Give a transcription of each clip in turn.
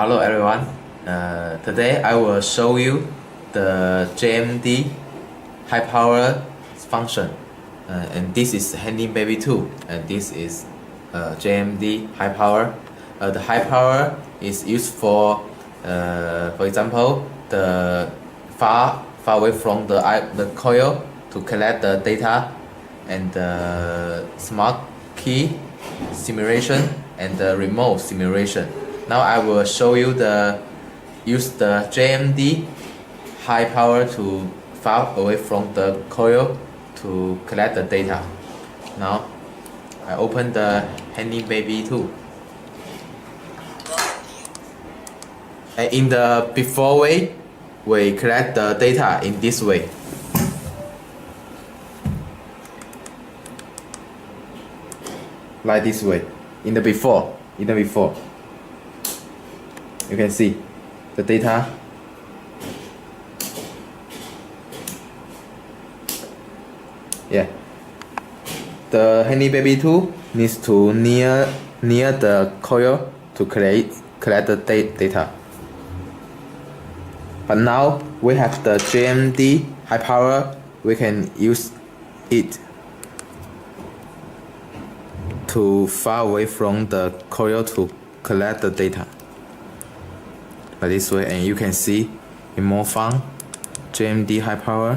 Hello everyone. Today I will show you the JMD high power function, and this is Handy Baby 2, and this is JMD high power. The high power is used for example, the far away from the coil to collect the data, and the smart key simulation and the remote simulation. Now I will show you use the JMD high power to far away from the coil to collect the data. Now I open the Handy Baby 2. And in the before way, we collect the data in this way. Like this way. In the before, you can see the data. Yeah. The Handy Baby 2 needs to near the coil to collect the data. But now we have the JMD high power, we can use it to far away from the coil to collect the data. Like this way, and you can see in more fun, JMD high power.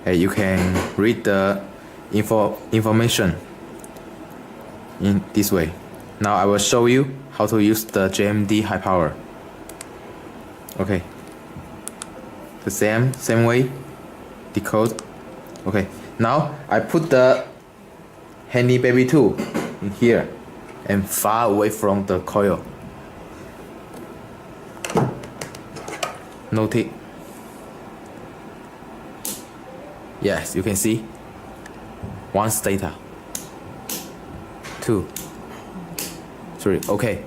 And you can read the information in this way. Now I will show you how to use the JMD high power. Okay. The same way, decode. Okay. Now I put the Handy Baby 2 in here and far away from the coil. Note it. Yes, you can see. 1 data. 2, 3. Okay.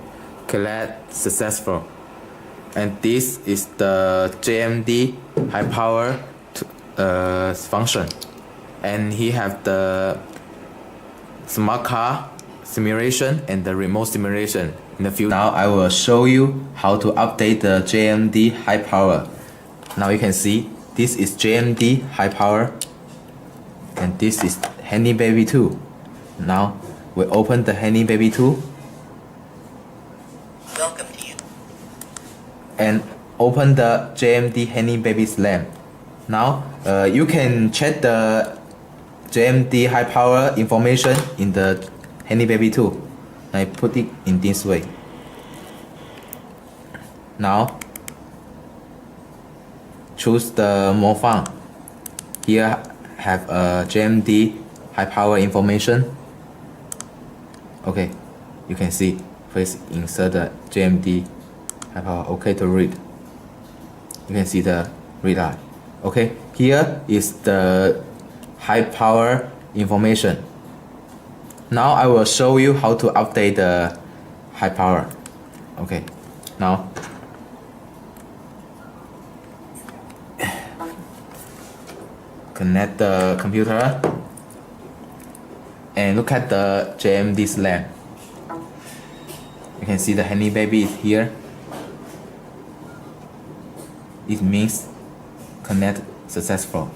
Collect successful. And this is the JMD high power function. And he have the smart car simulation and the remote simulation in the future. Now I will show you how to update the JMD high power. Now you can see this is JMD high power, and this is Handy Baby 2. Now we open the Handy Baby 2. Welcome to you. And open the JMD Handy Baby's lamp. Now you can check the JMD high power information in the Handy Baby 2. I put it in this way. Now choose the more fun. Here have a JMD high power information. Okay, you can see. Please insert the JMD high power. Okay to read. You can see the read line. Okay, here is the high power information. Now I will show you how to update the high power. Okay, now connect the computer and look at the JMD's lamp. You can see the Handy Baby is here. It means connect successful.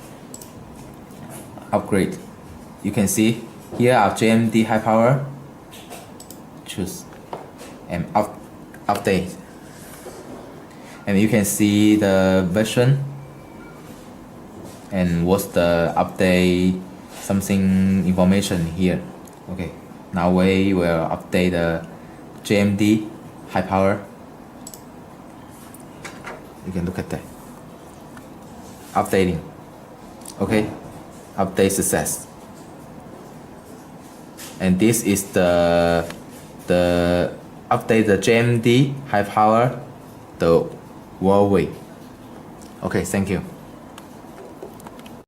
Upgrade. You can see here are JMD high power. Choose and update. And you can see the version and what's the update something information here. Okay, now we will update the JMD high power. You can look at that. Updating. Okay, update success. And this is the update the JMD high power the world way. Okay, thank you.